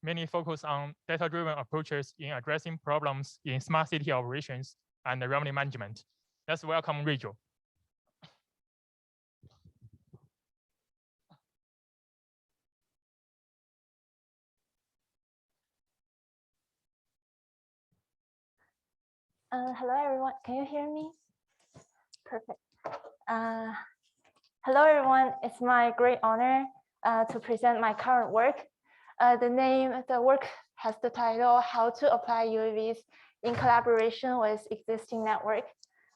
mainly focus on data-driven approaches in addressing problems in smart city operations and revenue management. Let's welcome Ruijiu. Hello, everyone. Can you hear me? Perfect. Hello, everyone. It's my great honor to present my current work. The work has the title, How to Apply UAVs in Collaboration with Existing Network.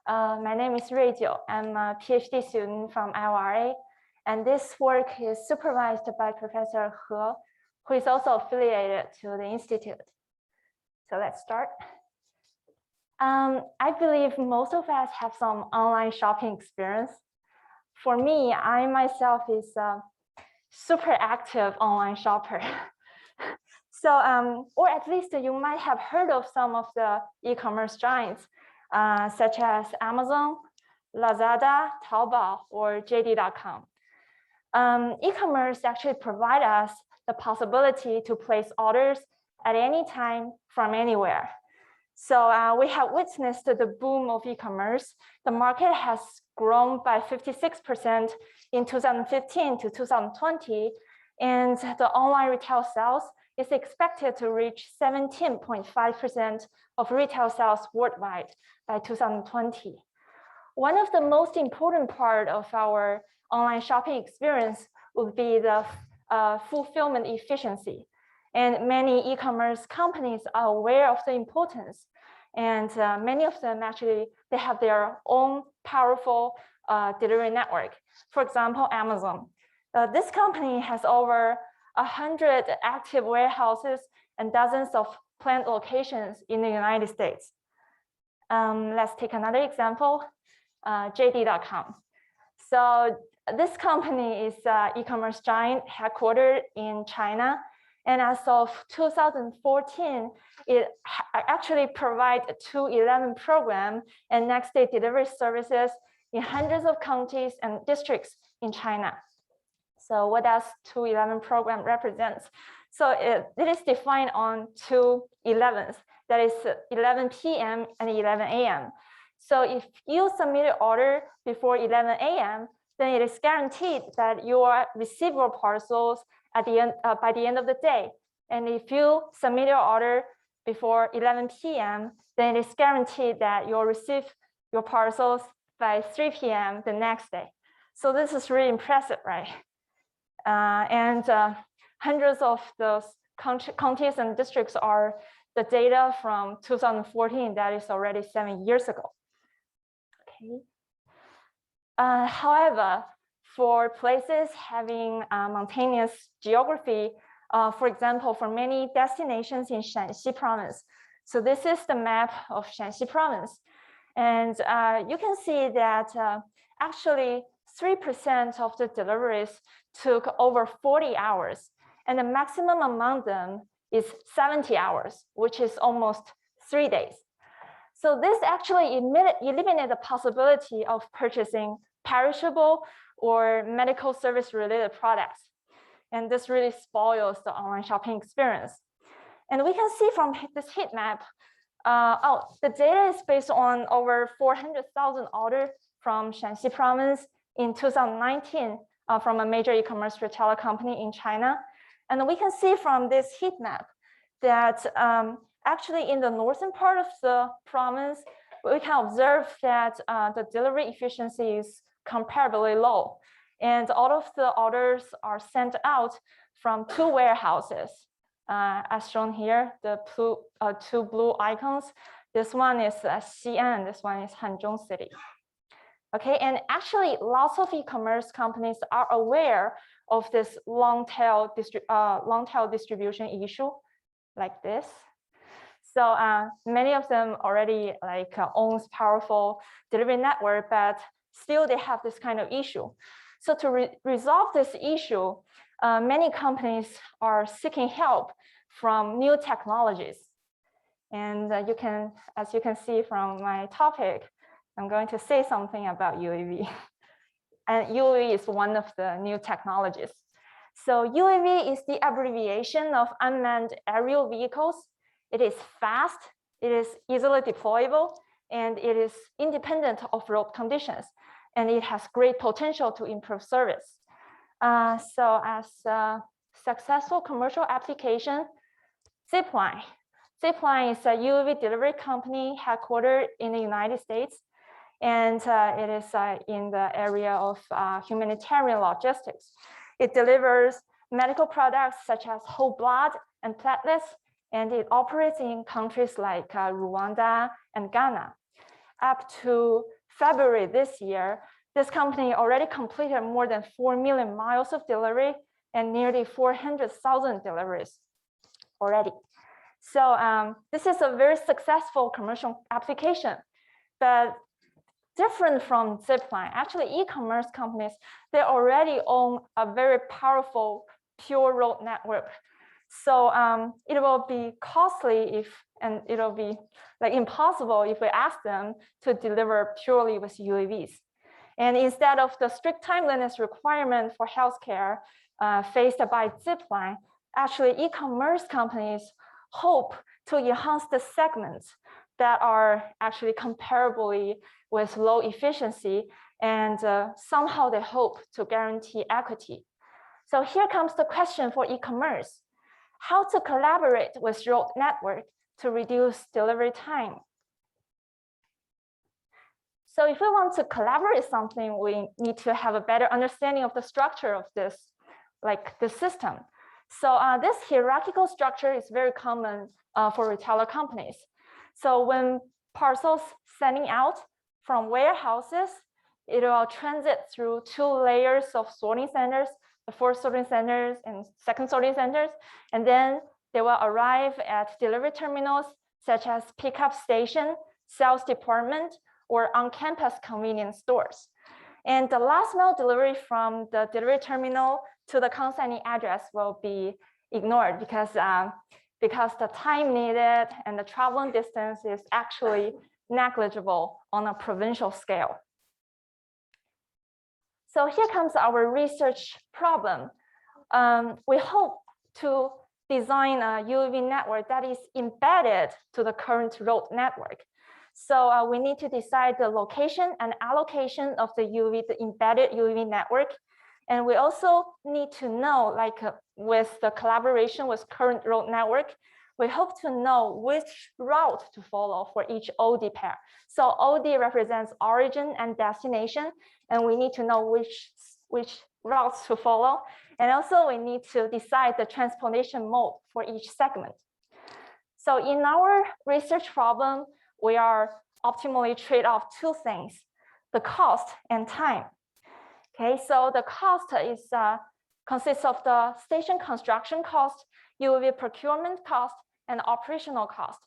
My name is Ruijiu. I'm a PhD student from IORA, and this work is supervised by Professor He, who is also affiliated to the Institute. So let's start. I believe most of us have some online shopping experience. For me, I myself is a super active online shopper. So, or at least you might have heard of some of the e-commerce giants, such as Amazon, Lazada, Taobao, or JD.com. E-commerce actually provide us the possibility to place orders at any time from anywhere. So we have witnessed the boom of e-commerce. The market has grown by 56% in 2015 to 2020, and the online retail sales is expected to reach 17.5% of retail sales worldwide by 2020. One of the most important part of our online shopping experience would be the fulfillment efficiency. And many e-commerce companies are aware of the importance. And many of them actually, they have their own powerful delivery network. For example, Amazon. This company has over 100 active warehouses and dozens of planned locations in the United States. Let's take another example, JD.com. So this company is an e-commerce giant headquartered in China. And as of 2014, it actually provides a 211 program and next day delivery services in hundreds of counties and districts in China. So what does 211 program represent? So it is defined on 2 11s, that is 11 p.m. and 11 a.m. So if you submit an order before 11 a.m., then it is guaranteed that your receivable parcels at the end, by the end of the day. And if you submit your order before 11 p.m., then it is guaranteed that you'll receive your parcels by 3 p.m. the next day. So this is really impressive, right? Hundreds of those counties and districts are the data from 2014, that is already 7 years ago. Okay. However, for places having mountainous geography, for example, for many destinations in Shanxi province. So this is the map of Shanxi province. And you can see that actually 3% of the deliveries took over 40 hours. And the maximum among them is 70 hours, which is almost 3 days. So this actually eliminated the possibility of purchasing perishable or medical service related products. And this really spoils the online shopping experience. And we can see from this heat map, the data is based on over 400,000 orders from Shanxi province in 2019 from a major e-commerce retailer company in China. And we can see from this heat map that actually in the northern part of the province, we can observe that the delivery efficiency is comparably low. And all of the orders are sent out from 2 warehouses, as shown here, the 2 blue icons. This one is Xi'an, this one is Hanzhong City. Okay, and actually lots of e-commerce companies are aware of this long tail distribution issue like this. So many of them already owns powerful delivery network, but still they have this kind of issue. So to resolve this issue, many companies are seeking help from new technologies. And as you can see from my topic, I'm going to say something about UAV. And UAV is one of the new technologies. So UAV is the abbreviation of unmanned aerial vehicles. It is fast, it is easily deployable, and it is independent of road conditions, and it has great potential to improve service. So as a successful commercial application, Zipline. Zipline is a UAV delivery company headquartered in the United States, and it is in the area of humanitarian logistics. It delivers medical products such as whole blood and platelets, and it operates in countries like Rwanda and Ghana. Up to February this year, this company already completed more than 4 million miles of delivery and nearly 400,000 deliveries already. So this is a very successful commercial application, but different from Zipline. Actually, e-commerce companies, they already own a very powerful pure road network. So it will be costly and it'll be like impossible if we ask them to deliver purely with UAVs. And instead of the strict timeliness requirement for healthcare faced by Zipline, actually e-commerce companies hope to enhance the segments that are actually comparably with low efficiency, and somehow they hope to guarantee equity. So here comes the question for e-commerce: how to collaborate with road network to reduce delivery time. So if we want to collaborate something, we need to have a better understanding of the structure of this, like the system. So this hierarchical structure is very common for retailer companies. So when parcels sending out from warehouses, it will transit through 2 layers of sorting centers, the first sorting centers and second sorting centers, and then they will arrive at delivery terminals such as pickup station, sales department, or on-campus convenience stores. And the last mile delivery from the delivery terminal to the consignee address will be ignored because the time needed and the traveling distance is actually negligible on a provincial scale. So here comes our research problem. We hope to design a UAV network that is embedded to the current road network. So we need to decide the location and allocation of the UAV, the embedded UAV network. And we also need to know, like with the collaboration with current road network, we hope to know which route to follow for each OD pair. So OD represents origin and destination, and we need to know which routes to follow. And also we need to decide the transportation mode for each segment. So in our research problem, we are optimally trade off 2 things, the cost and time. Okay, so the cost is consists of the station construction cost, UAV procurement cost, and operational cost.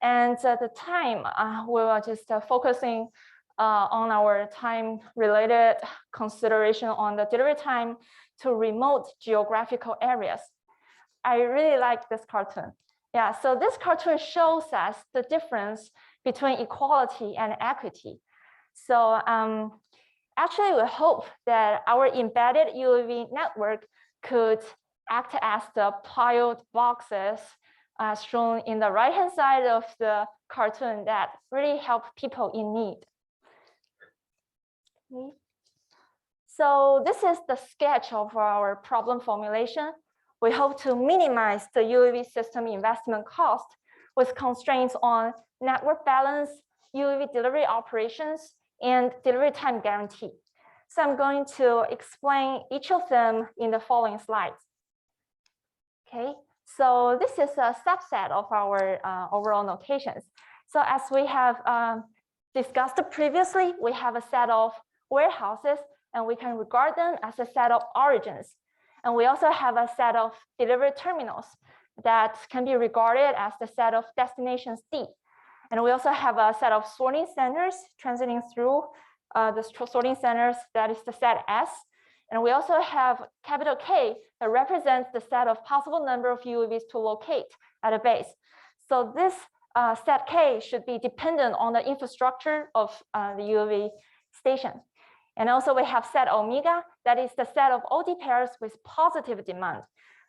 And the time, we will just focusing on our time-related consideration on the delivery time to remote geographical areas. I really like this cartoon. Yeah, so this cartoon shows us the difference between equality and equity. So actually, we hope that our embedded UAV network could act as the piled boxes shown in the right-hand side of the cartoon that really help people in need. Okay. So this is the sketch of our problem formulation. We hope to minimize the UAV system investment cost with constraints on network balance, UAV delivery operations, and delivery time guarantee. So I'm going to explain each of them in the following slides. Okay, so this is a subset of our overall notations. So as we have discussed previously, we have a set of warehouses, and we can regard them as a set of origins. And we also have a set of delivery terminals that can be regarded as the set of destinations D. And we also have a set of sorting centers transiting through the sorting centers, that is the set S. And we also have capital K that represents the set of possible number of UAVs to locate at a base. So this set K should be dependent on the infrastructure of the UAV station. And also we have set omega, that is the set of OD pairs with positive demand.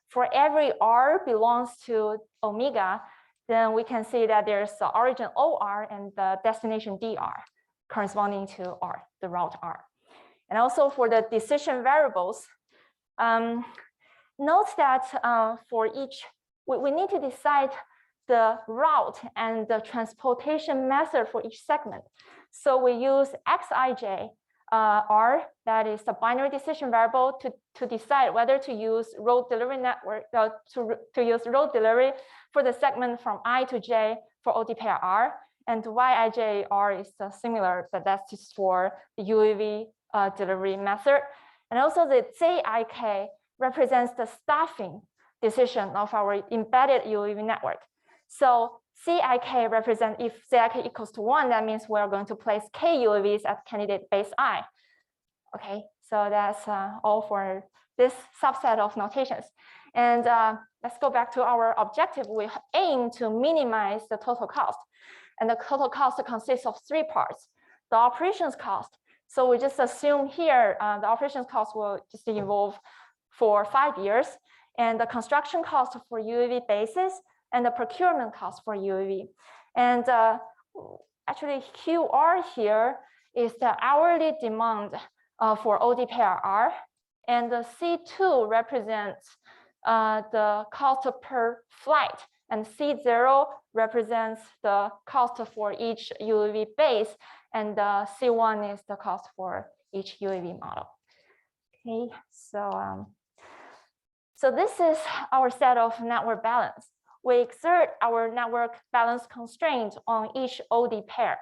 For every R belongs to omega, then we can see that there's the origin OR and the destination DR corresponding to R, the route R. And also for the decision variables, note that for each, we need to decide the route and the transportation method for each segment. So we use Xij R, that is the binary decision variable, to decide whether to use road delivery network, to use road delivery for the segment from I to J for OD pair R. And Yij R is similar, but that's just for the UAV delivery method. And also the Zik represents the staffing decision of our embedded UAV network. So Zik represents, if Zik equals to 1, that means we're going to place K UAVs at candidate base I. Okay, so that's all for this subset of notations. And let's go back to our objective. We aim to minimize the total cost. And the total cost consists of 3 parts. The operations cost. So we just assume here the operations cost will just evolve for 5 years. And the construction cost for UAV bases and the procurement cost for UAV. And actually QR here is the hourly demand for OD pair R. And the C2 represents the cost per flight. And C0 represents the cost for each UAV base. And C1 is the cost for each UAV model. Okay, so this is our set of network balance. We exert our network balance constraint on each OD pair.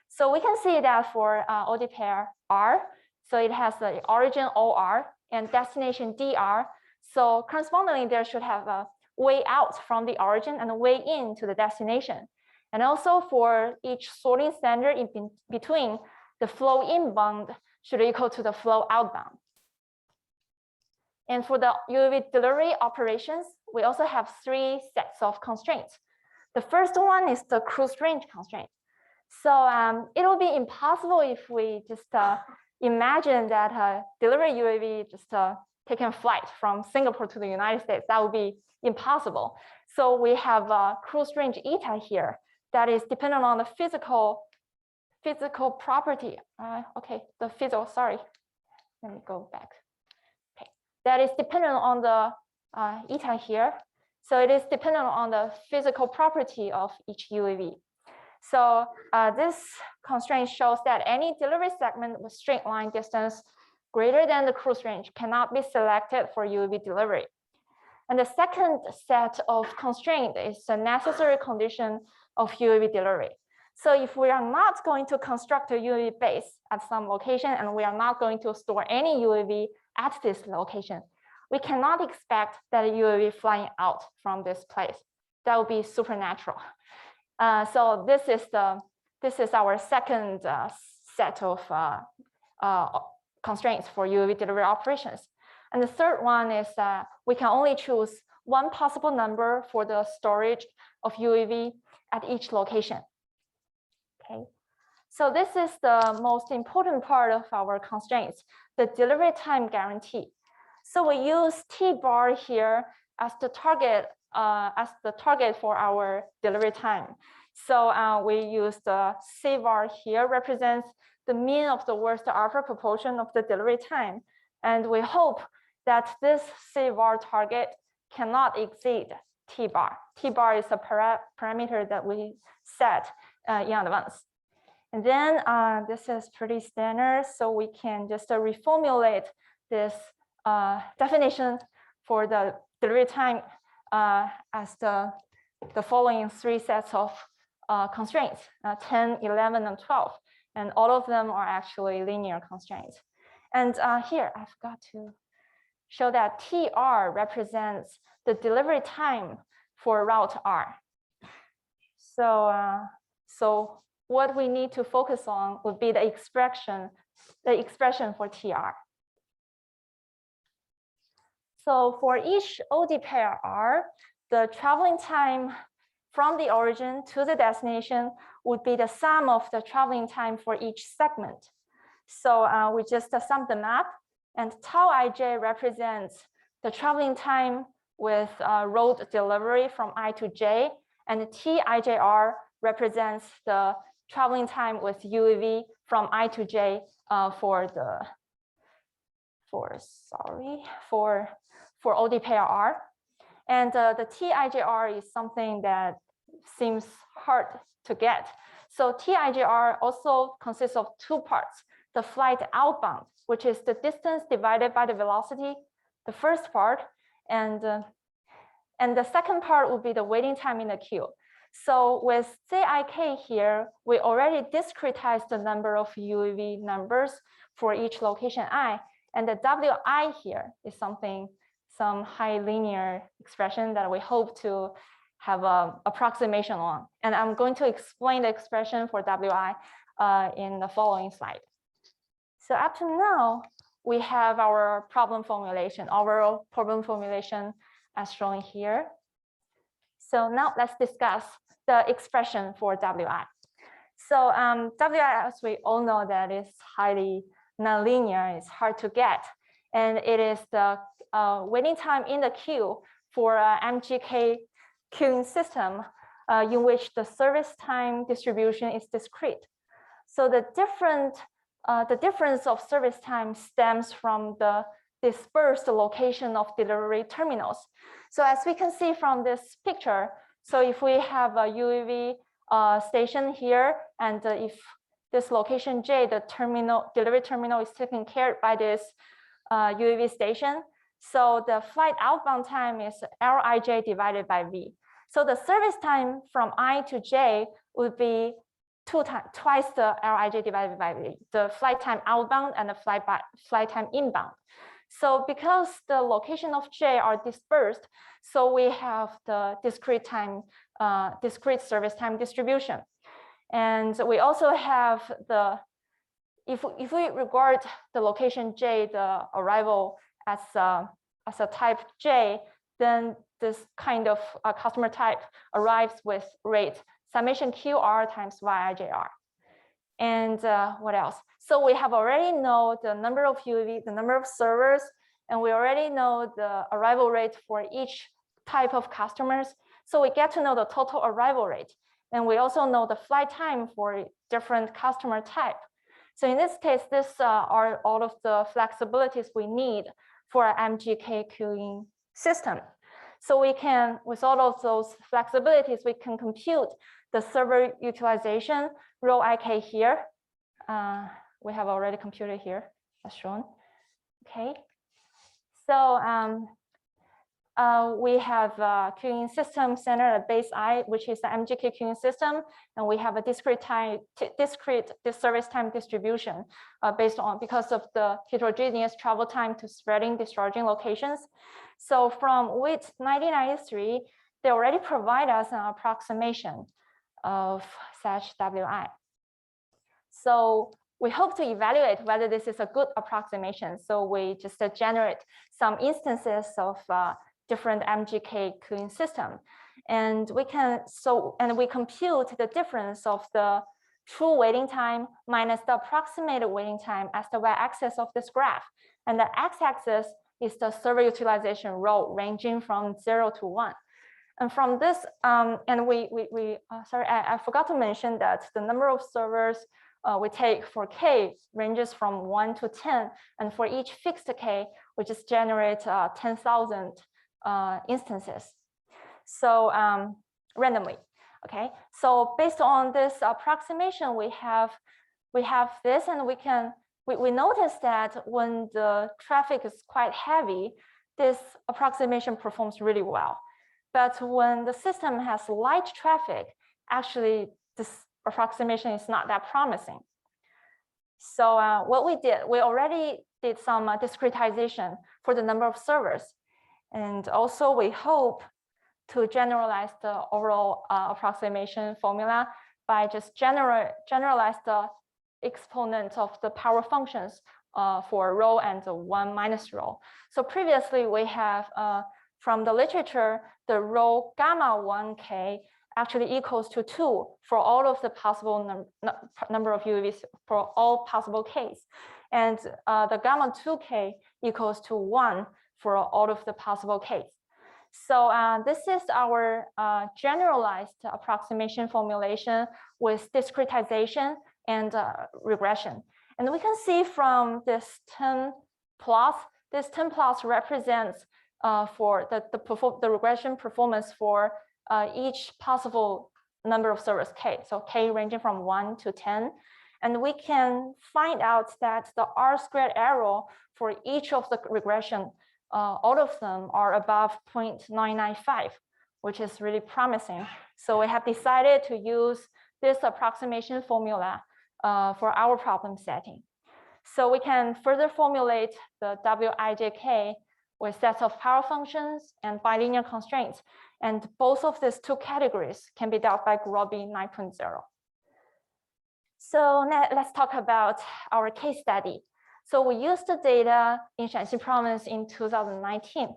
So we can see that for OD pair R, so it has the origin OR and destination DR. So correspondingly, there should have a way out from the origin and a way in to the destination. And also for each sorting standard in between, the flow inbound should equal to the flow outbound. And for the UAV delivery operations, we also have 3 sets of constraints. The first one is the cruise range constraint. So it will be impossible if we just imagine that delivery UAV just taking flight from Singapore to the United States. That would be impossible. So we have a cruise range eta here that is dependent on the physical property. Sorry, let me go back. Okay, that is dependent on the eta here. So it is dependent on the physical property of each UAV. So this constraint shows that any delivery segment with straight line distance greater than the cruise range cannot be selected for UAV delivery. And the second set of constraint is the necessary condition of UAV delivery. So if we are not going to construct a UAV base at some location and we are not going to store any UAV at this location, we cannot expect that a UAV flying out from this place. That would be supernatural. So this is our second set of constraints for UAV delivery operations. And the third one is that we can only choose one possible number for the storage of UAV at each location. Okay, so this is the most important part of our constraints, the delivery time guarantee. So we use T bar here as the target for our delivery time. So we use the C bar here represents the mean of the worst alpha proportion of the delivery time. And we hope that this C bar target cannot exceed T bar. T bar is a parameter that we set in advance. And then this is pretty standard. So we can just reformulate this definition for the delivery time as the following 3 sets of constraints, 10, 11, and 12. And all of them are actually linear constraints. And here I forgot to show that TR represents the delivery time for route R. So what we need to focus on would be the expression for TR. So for each OD pair R, the traveling time from the origin to the destination would be the sum of the traveling time for each segment. So we just sum them up, and tau ij represents the traveling time with road delivery from I to J, and Tijr represents the traveling time with UAV from I to J for OD pair R. And the Tijr is something that seems hard to get. So Tijr also consists of two parts: the flight outbound, which is the distance divided by the velocity, the first part, and the second part would be the waiting time in the queue. So with Zik here, we already discretized the number of UAV numbers for each location I, and the Wi here is some high linear expression that we hope to have an approximation on. And I'm going to explain the expression for Wi in the following slide. So up to now, we have our problem formulation, overall problem formulation as shown here. So now let's discuss the expression for Wi. So Wi, as we all know, that is highly nonlinear, it's hard to get. And it is the waiting time in the queue for MGK queuing system in which the service time distribution is discrete. So the difference of service time stems from the dispersed location of delivery terminals. So as we can see from this picture, so if we have a UAV station here, and if this location J, the delivery terminal is taken care of by this UAV station, so the flight outbound time is Lij divided by V. So the service time from I to J would be twice the Lij divided by V, the flight time outbound and the flight time inbound. So because the location of J are dispersed, so we have the discrete service time distribution. And we also have the, if we regard the location J, the arrival as a type J, then this kind of customer type arrives with rate summation QR times Yijr. And what else? So we have already know the number of UAV, the number of servers, and we already know the arrival rate for each type of customers. So we get to know the total arrival rate. And we also know the flight time for different customer type. So in this case, these are all of the flexibilities we need for an MGK queuing system. So we can, with all of those flexibilities, we can compute the server utilization, rho IK here. We have already computed here, as shown. Okay. So we have a queuing system centered at base I, which is the MGK queuing system, and we have a discrete service time distribution based on, because of the heterogeneous travel time to spreading discharging locations. So from WIT 1993, they already provide us an approximation of such Wi. So we hope to evaluate whether this is a good approximation. So we just generate some instances of different MGK queuing system, and we compute the difference of the true waiting time minus the approximated waiting time as the y-axis of this graph, and the x-axis is the server utilization rho ranging from 0 to 1. And from this, and sorry, I forgot to mention that the number of servers we take for K ranges from 1 to 10, and for each fixed K, we just generate 10,000 instances. So randomly, okay. So based on this approximation, we have this, and we notice that when the traffic is quite heavy, this approximation performs really well. But when the system has light traffic, actually this approximation is not that promising. So what we did, we already did some discretization for the number of servers. And also we hope to generalize the overall approximation formula by just generalize the exponent of the power functions for rho and 1 minus rho. So previously we have from the literature, the rho gamma 1k actually equals to 2 for all of the possible number of UAVs for all possible Ks. And the gamma 2k equals to 1 for all of the possible Ks. So this is our generalized approximation formulation with discretization and regression. And we can see from this 10 plots, this 10 plots represents for the regression performance for each possible number of service K. So K ranging from 1 to 10. And we can find out that the R-squared error for each of the regression, all of them are above 0.995, which is really promising. So we have decided to use this approximation formula for our problem setting. So we can further formulate the Wij with sets of power functions and bilinear constraints. And both of these two categories can be dealt by Groby 9.0. So now let's talk about our case study. So we used the data in Shanxi province in 2019.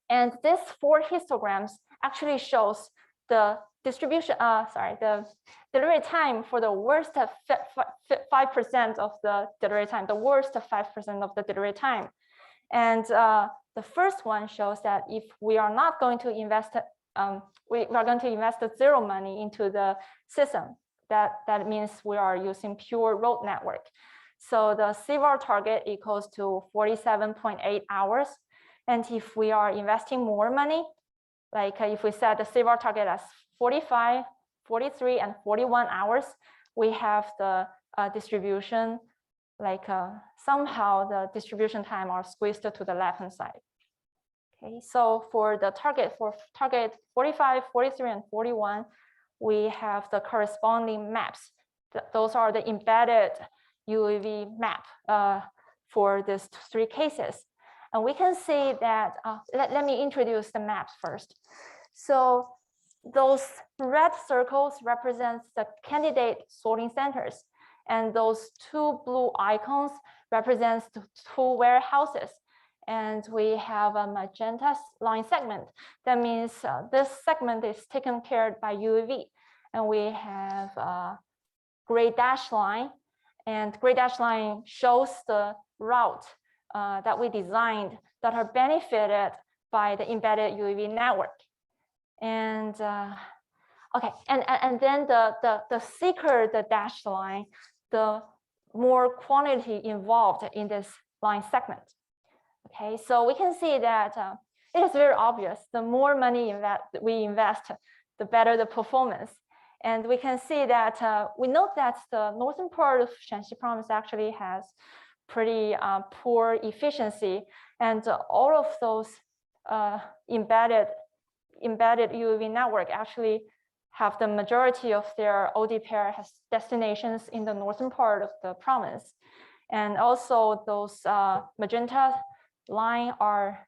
And this 4 histograms actually shows the distribution, the delivery time for the worst 5% of the delivery time, the worst 5% of the delivery time. And the first one shows that if we are not going to invest, we are going to invest zero money into the system. That means we are using pure road network. So the CVAR target equals to 47.8 hours. And if we are investing more money, like if we set the CVAR target as 45, 43, and 41 hours, we have the distribution, like somehow the distribution time are squeezed to the left-hand side. Okay, so for the target 45, 43, and 41, we have the corresponding maps. Those are the embedded UAV map for these 3 cases. And we can see that, let me introduce the maps first. So those red circles represent the candidate sorting centers. And those 2 blue icons represents the 2 warehouses. And we have a magenta line segment. That means this segment is taken care of by UAV. And we have a gray dash line. And gray dash line shows the route that we designed that are benefited by the embedded UAV network. And okay, and then the thicker the dashed line, the more quantity involved in this line segment. Okay, so we can see that it is very obvious. The more money we invest, the better the performance. And we can see that we note that the northern part of Shanxi province actually has pretty poor efficiency, and all of those embedded UAV network actually have the majority of their OD pair has destinations in the northern part of the province. And also those magenta line are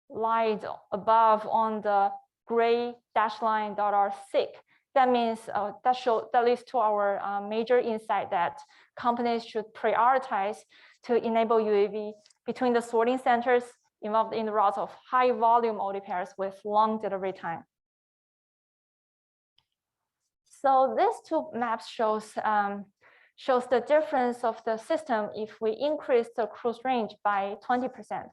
light above on the gray dash line that are thick. That means that leads to our major insight that companies should prioritize to enable UAV between the sorting centers involved in the routes of high volume OD pairs with long delivery time. So these 2 maps shows the difference of the system if we increase the cruise range by 20%.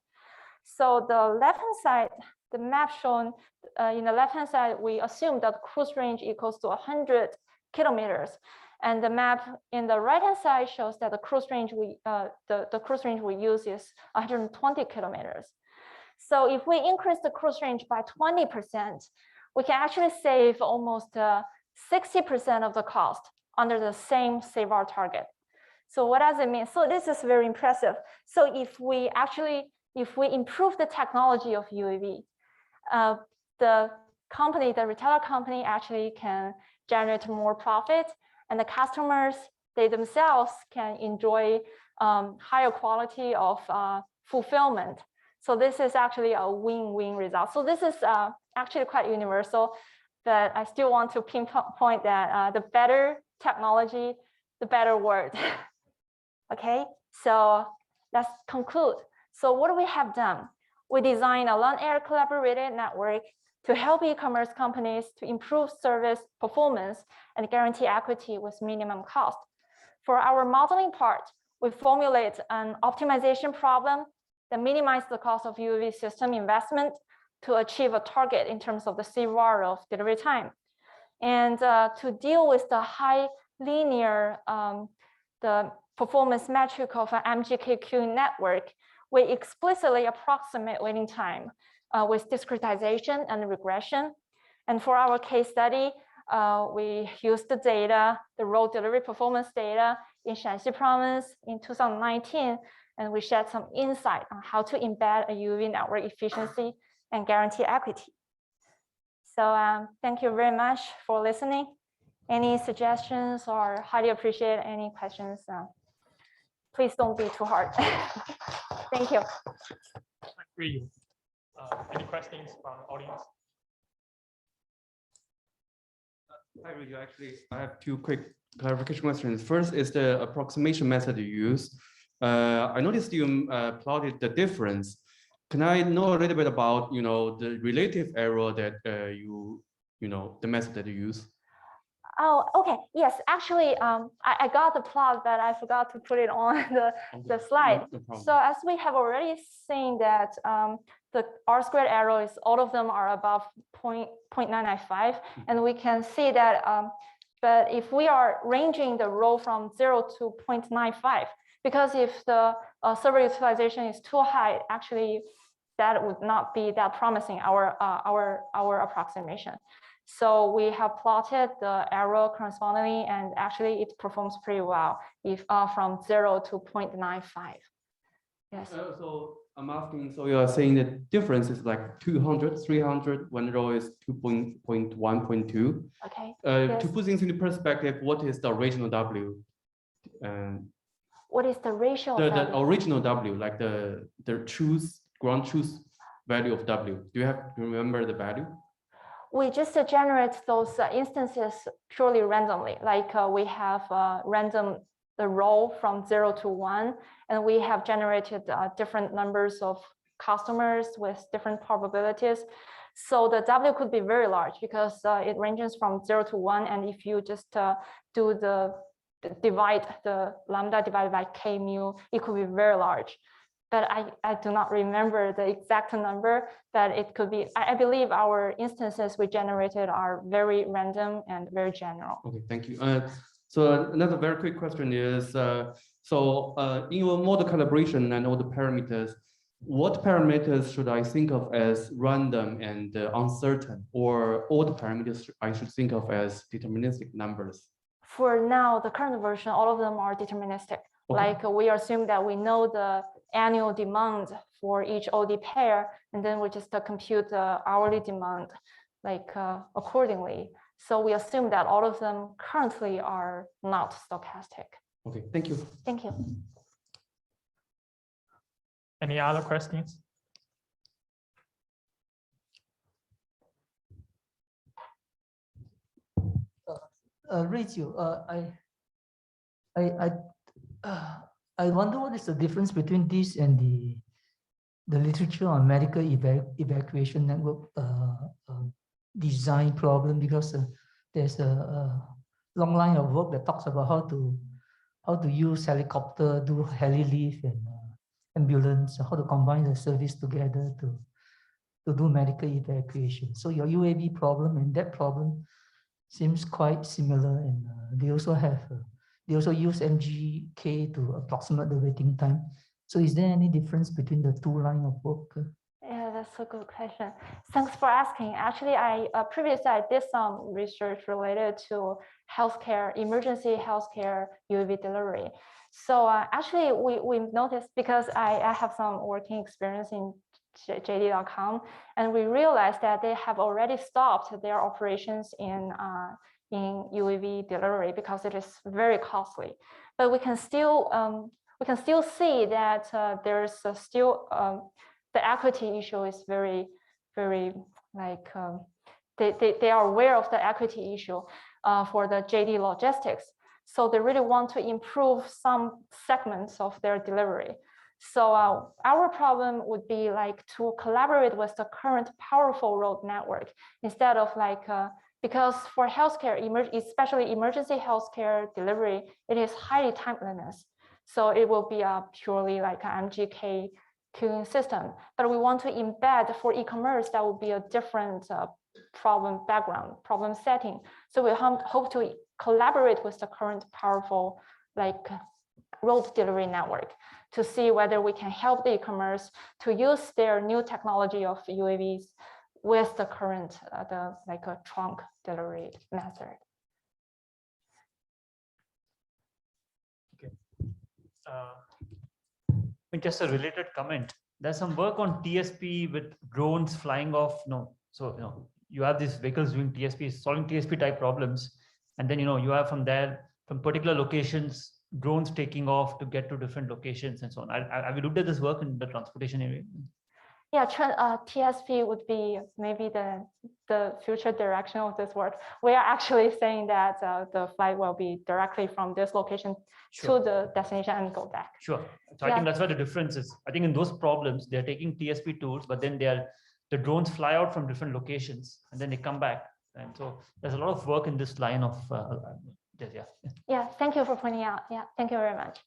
So the left-hand side, the map shown in the left-hand side, we assume that cruise range equals to 100 kilometers. And the map in the right-hand side shows that the cruise range we use is 120 kilometers. So if we increase the cruise range by 20%, we can actually save almost 60% of the cost under the same CVAR target. So what does it mean? So this is very impressive. So if we improve the technology of UAV, the retailer company actually can generate more profit, and the customers, they themselves can enjoy higher quality of fulfillment. So this is actually a win-win result. So this is actually quite universal, but I still want to pinpoint that the better technology, the better word. Okay, so let's conclude. So what we have done, we designed a long-air collaborated network to help e-commerce companies to improve service performance and guarantee equity with minimum cost. For our modeling part, we formulate an optimization problem that minimizes the cost of UAV system investment to achieve a target in terms of the CVAR of delivery time. And to deal with the high linear, the performance metric of an MGKQ network, we explicitly approximate waiting time with discretization and regression. And for our case study, we used the data, the road delivery performance data in Shanxi province in 2019, and we shared some insight on how to embed a UAV network efficiency and guarantee equity. So thank you very much for listening. Any suggestions or highly appreciate any questions? Please don't be too hard. Thank you. Ruijiu, any questions from the audience? Hi, Ruijiu. Actually, I have two quick clarification questions. First is the approximation method you use. I noticed you plotted the difference. Can I know a little bit about, the relative error that the method that you use? Oh, okay. Yes, actually, I got the plot, but I forgot to put it on the slide. No So as we have already seen that the R-squared error is all of them are above 0.995, and we can see that. But if we are ranging the row from 0 to 0.95, because if the server utilization is too high, actually that would not be that promising, our approximation. So we have plotted the error correspondingly, and actually it performs pretty well if from 0 to 0.95. Yes. So I'm asking, so you are saying the difference is like 200, 300, one row is 2.1, 0.2. Okay. Yes. To put things into perspective, what is the original W? What is the ratio? The original W, like the ground truth value of W. Do you remember the value? We just generate those instances purely randomly. Like we have random the row from 0 to 1, and we have generated different numbers of customers with different probabilities. So the W could be very large because it ranges from 0 to 1, and if you just do divide the lambda divided by k mu, it could be very large. But I do not remember the exact number, but it could be, I believe our instances we generated are very random and very general. Okay, thank you. So another very quick question is, in your model calibration and all the parameters, what parameters should I think of as random and uncertain, or all the parameters I should think of as deterministic numbers? For now, the current version, all of them are deterministic. Okay. Like we assume that we know the annual demand for each OD pair, and then we just compute the hourly demand like accordingly. So we assume that all of them currently are not stochastic. Okay, thank you. Thank you. Any other questions? Ruijiu, I wonder what is the difference between this and the literature on medical evacuation network design problem, because there's a long line of work that talks about how to use helicopter, do heli lift and ambulance, how to combine the service together to do medical evacuation. So your UAV problem and that problem seems quite similar, and they also use MGK to approximate the waiting time. So is there any difference between the two lines of work? Yeah, that's a good question. Thanks for asking. Actually, previously I did some research related to healthcare, emergency healthcare UAV delivery. So actually, we noticed, because I have some working experience in JD.com, and we realized that they have already stopped their operations in UAV delivery because it is very costly. But we can still see that there's still the equity issue is very, very like they are aware of the equity issue for the JD logistics. So they really want to improve some segments of their delivery. So our problem would be like to collaborate with the current powerful road network instead of like, because for healthcare, especially emergency healthcare delivery, it is highly timeliness. So it will be a purely like an MGK queuing system. But we want to embed for e-commerce, that would be a different problem background, problem setting. So we hope to collaborate with the current powerful like road delivery network to see whether we can help the e-commerce to use their new technology of UAVs with the current like a trunk delivery method. Just a related comment. There's some work on TSP with drones flying off. So you have these vehicles doing TSP, solving TSP type problems, and then you have from particular locations drones taking off to get to different locations and so on. Have you looked at this work in the transportation area? Yeah, TSP would be maybe the future direction of this work. We are actually saying that the flight will be directly from this location to the destination and go back. Sure. So I think that's where the difference is. I think in those problems, they're taking TSP tools, but then the drones fly out from different locations and then they come back. And so there's a lot of work in this line of, yeah. Yeah, thank you for pointing out. Yeah, thank you very much.